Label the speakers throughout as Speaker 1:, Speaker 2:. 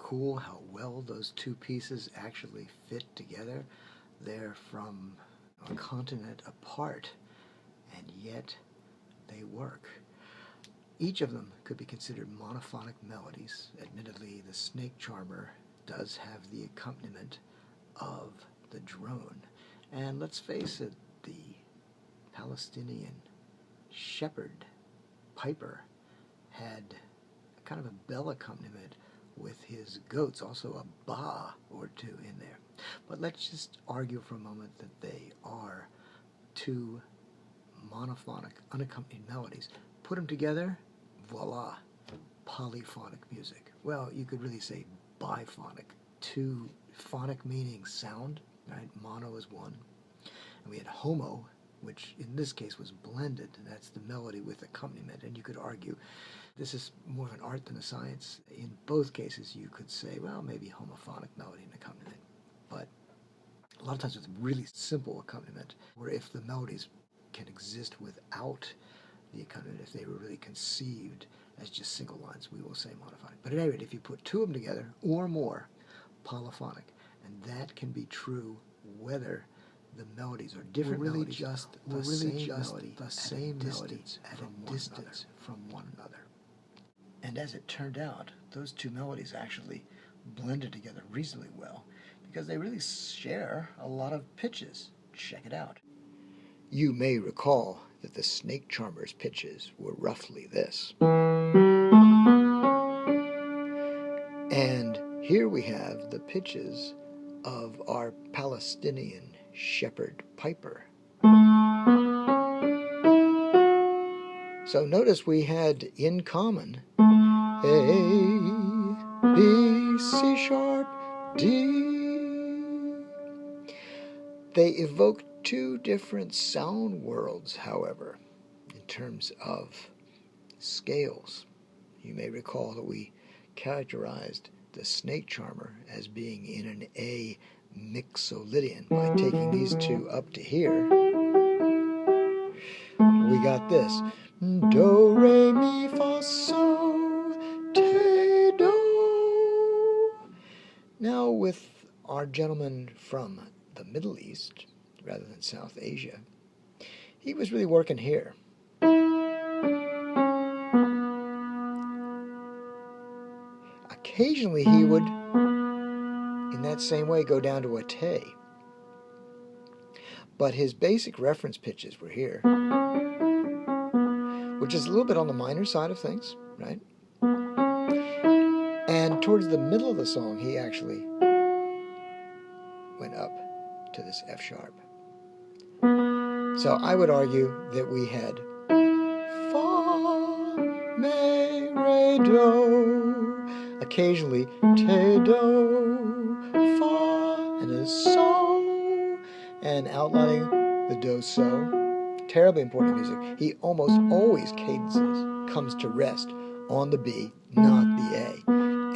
Speaker 1: cool how well those two pieces actually fit together? They're from a continent apart, and yet they work. Each of them could be considered monophonic melodies. Admittedly, the snake charmer does have the accompaniment of the drone. And let's face it, the Palestinian shepherd piper had kind of a bell accompaniment with his goats, also a ba or two in there. But let's just argue for a moment that they are two monophonic, unaccompanied melodies. Put them together, voila, polyphonic music. Well, you could really say biphonic. Two phonic meaning sound, right? Mono is one. And we had homo, which in this case was blended, and that's the melody with accompaniment. And you could argue this is more of an art than a science. In both cases, you could say, well, maybe homophonic melody and accompaniment. But a lot of times with really simple accompaniment, where if the melodies can exist without the accompaniment, if they were really conceived as just single lines, we will say monophonic. But at any rate, if you put two of them together, or more, polyphonic. And that can be true whether the melodies are different melodies, just the same melody at a distance from one another. And as it turned out, those two melodies actually blended together reasonably well because they really share a lot of pitches. Check it out. You may recall that the snake charmer's pitches were roughly this. And here we have the pitches of our Palestinian shepherd piper. So notice we had in common A, B, C sharp, D. They evoke two different sound worlds, however, in terms of scales. You may recall that we characterized the snake charmer as being in an A mixolydian. By taking these two up to here, we got this. Do, re, mi, fa, sol, te, do. Now with our gentleman from the Middle East, rather than South Asia, he was really working here. Occasionally he would, in that same way, go down to a te. But his basic reference pitches were here, which is a little bit on the minor side of things, right? And towards the middle of the song, he actually went up to this F sharp. So I would argue that we had fa, me, re, do, occasionally te, do, fa, and a so, and outlining the do, so. Terribly important music. He almost always comes to rest on the B, not the A.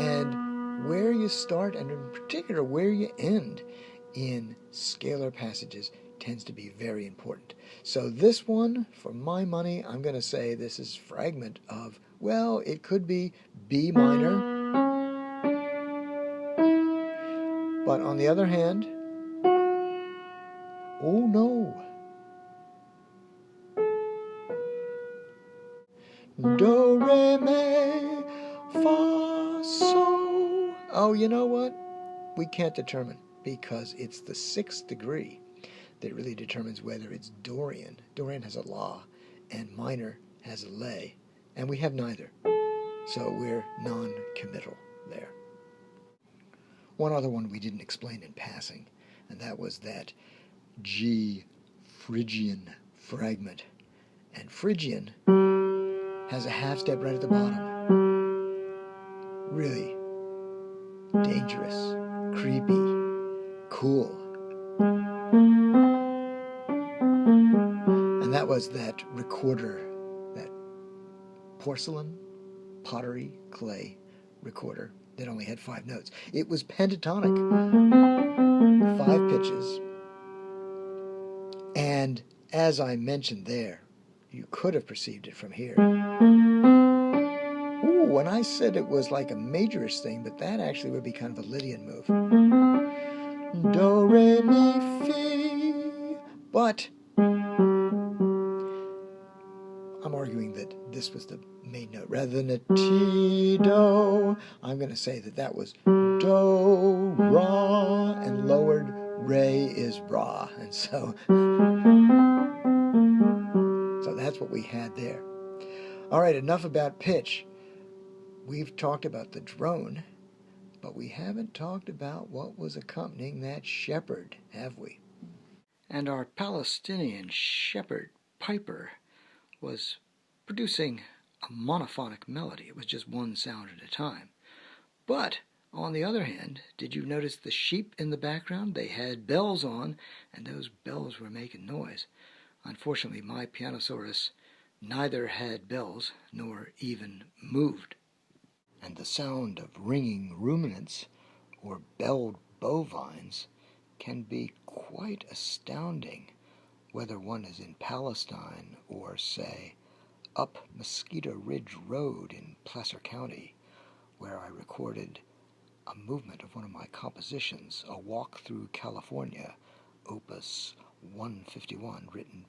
Speaker 1: And where you start, and in particular where you end in scalar passages, tends to be very important. So this one, for my money, I'm going to say this is fragment of, well, it could be B minor. But on the other hand, oh no. Do, re, mi, fa, sol. Oh, you know what? We can't determine because it's the sixth degree that really determines whether it's Dorian. Dorian has a la, and minor has a lay, and we have neither. So we're non-committal there. One other one we didn't explain in passing, and that was that G Phrygian fragment. And Phrygian has a half step right at the bottom. Really dangerous, creepy, cool. And that was that recorder, that porcelain, pottery, clay recorder that only had 5 notes. It was pentatonic, 5 pitches. And as I mentioned there, you could have perceived it from here. Ooh. when I said it was like a majorish thing, but that actually would be kind of a Lydian move. Do, re, mi, fi. But I'm arguing that this was the main note. Rather than a T, do, I'm going to say that that was do, ra, and lowered re is ra. And so that's what we had there. All right, enough about pitch. We've talked about the drone, but we haven't talked about what was accompanying that shepherd, have we? And our Palestinian shepherd piper was producing a monophonic melody. It was just one sound at a time. But on the other hand, did you notice the sheep in the background? They had bells on, and those bells were making noise. Unfortunately, my Pianosaurus neither had bells nor even moved. And the sound of ringing ruminants or belled bovines can be quite astounding, whether one is in Palestine or, say, up Mosquito Ridge Road in Placer County, where I recorded a movement of one of my compositions, A Walk Through California, Opus 151, written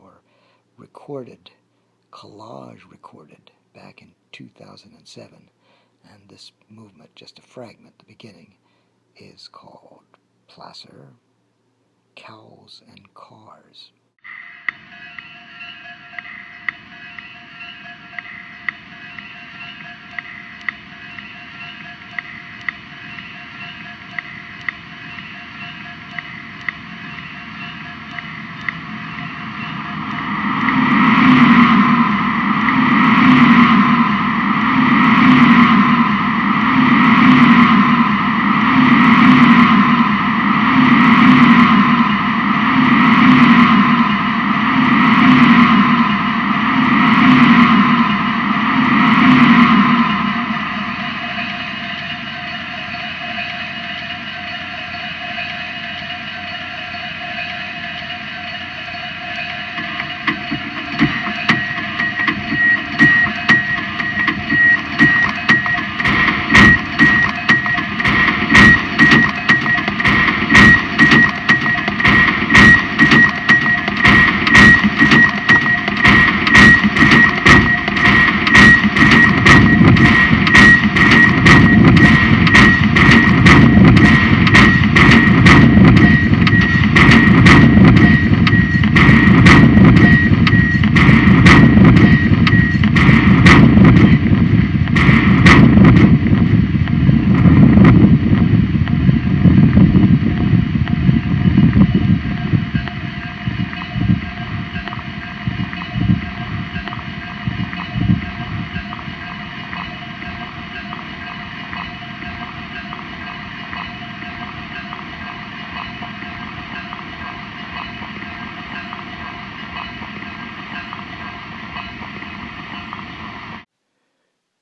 Speaker 1: or recorded, collage recorded back in 2007. And this movement, just a fragment, the beginning, is called Placer, Cows and Cars.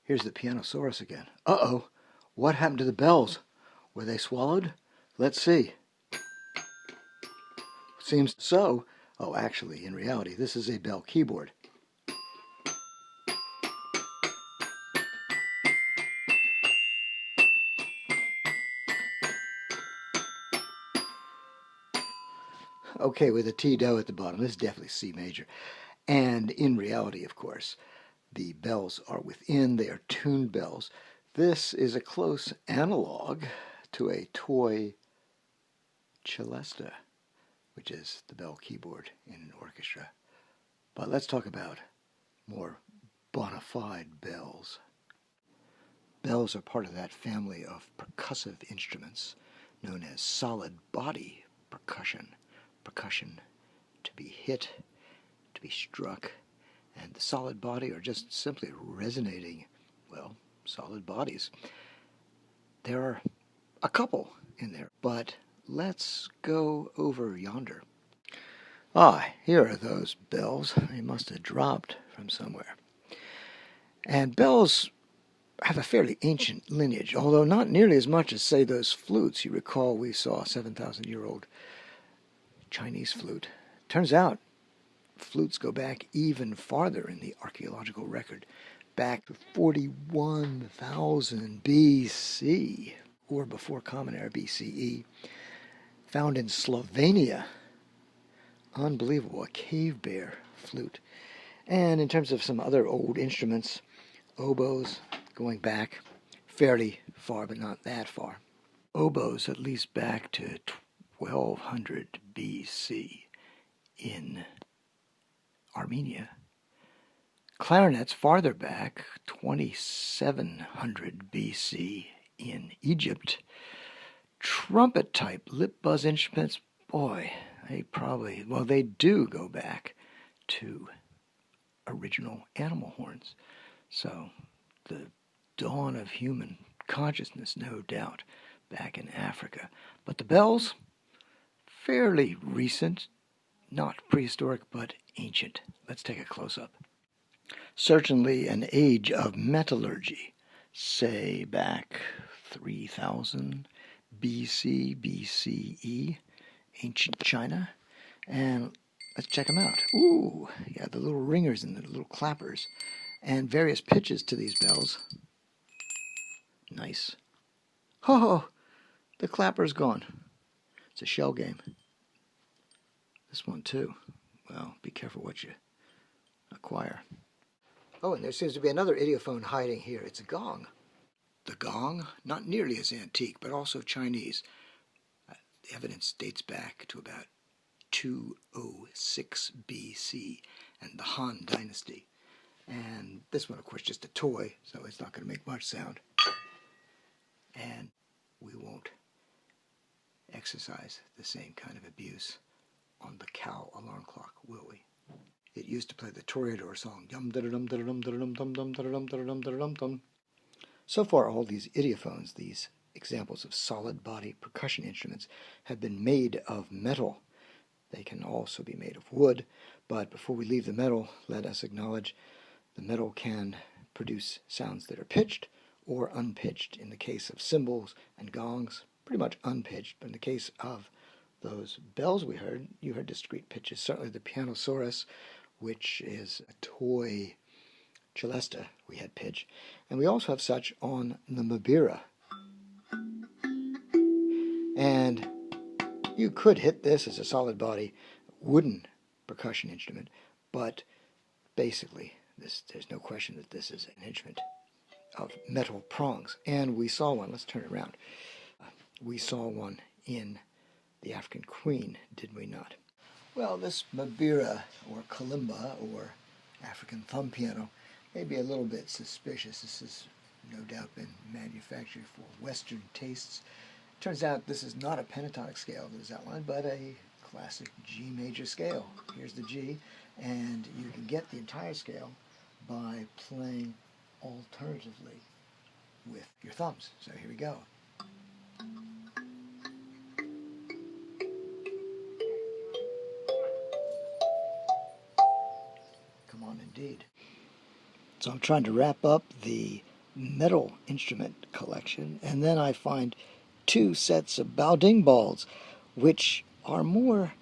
Speaker 1: Here's the Pianosaurus again. Uh-oh, what happened to the bells? Were they swallowed? Let's see. Seems so. Oh, actually, in reality, this is a bell keyboard. Okay, with a T-do at the bottom. This is definitely C major. And in reality, of course, the bells are within. They are tuned bells. This is a close analog to a toy celesta, which is the bell keyboard in an orchestra. But let's talk about more bona fide bells. Bells are part of that family of percussive instruments known as solid body percussion. Percussion to be hit, to be struck, and the solid body are just simply resonating, well, solid bodies. There are a couple in there, but let's go over yonder. Ah, here are those bells. They must have dropped from somewhere. And bells have a fairly ancient lineage, although not nearly as much as, say, those flutes. You recall we saw a 7,000-year-old Chinese flute. Turns out flutes go back even farther in the archaeological record, back to 41,000 BC, or before Common Era BCE, found in Slovenia. Unbelievable, a cave bear flute. And in terms of some other old instruments, oboes, going back fairly far, but not that far. Oboes at least back to 1200 BC in Armenia. Clarinets farther back, 2700 BC in Egypt. Trumpet-type lip buzz instruments, boy, they do go back to original animal horns. So the dawn of human consciousness, no doubt, back in Africa. But the bells, fairly recent, not prehistoric, but ancient. Let's take a close-up. Certainly an age of metallurgy, say back 3000 BC, BCE, ancient China. And let's check them out. Ooh, yeah, the little ringers and the little clappers, and various pitches to these bells. Nice. Oh, the clapper's gone. It's a shell game. This one too. Well, be careful what you acquire. Oh, and there seems to be another idiophone hiding here. It's a gong. The gong, not nearly as antique, but also Chinese. The evidence dates back to about 206 BC and the Han Dynasty. And this one, of course, just a toy, so it's not going to make much sound. And we won't exercise the same kind of abuse on the cow alarm clock, will we? It used to play the Toreador song. So far, all these idiophones, these examples of solid body percussion instruments, have been made of metal. They can also be made of wood, but before we leave the metal, let us acknowledge the metal can produce sounds that are pitched or unpitched. In the case of cymbals and gongs, pretty much unpitched, but in the case of those bells we heard, you heard discrete pitches. Certainly the Pianosaurus, which is a toy celesta, we had pitch. And we also have such on the Mabira. And you could hit this as a solid body wooden percussion instrument, but basically there's no question that this is an instrument of metal prongs. And we saw one, let's turn it around. We saw one in the African Queen, did we not? Well, this Mabira, or kalimba, or African thumb piano, may be a little bit suspicious. This has no doubt been manufactured for Western tastes. Turns out this is not a pentatonic scale that is outlined, but a classic G major scale. Here's the G, and you can get the entire scale by playing alternatively with your thumbs. So here we go. Come on, indeed. So I'm trying to wrap up the metal instrument collection, and then I find 2 sets of Baoding balls, which are more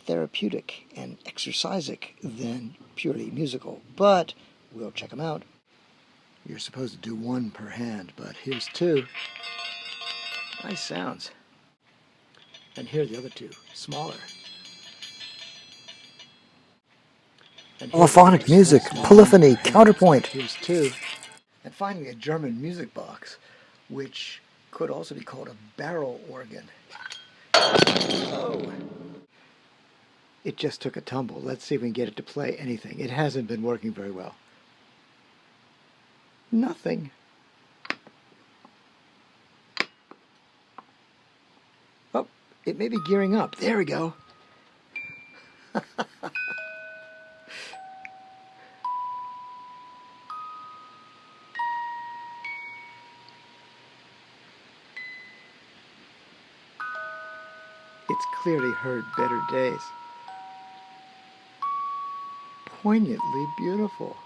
Speaker 1: therapeutic and exercisic than purely musical, but we'll check them out. You're supposed to do 1 per hand, but here's 2. Nice sounds. And here are the other 2, smaller. Polyphonic music, polyphony, counterpoint. Here's 2. And finally a German music box, which could also be called a barrel organ. Oh! It just took a tumble. Let's see if we can get it to play anything. It hasn't been working very well. Nothing. Oh, it may be gearing up. There we go. It's clearly heard better days. Poignantly beautiful.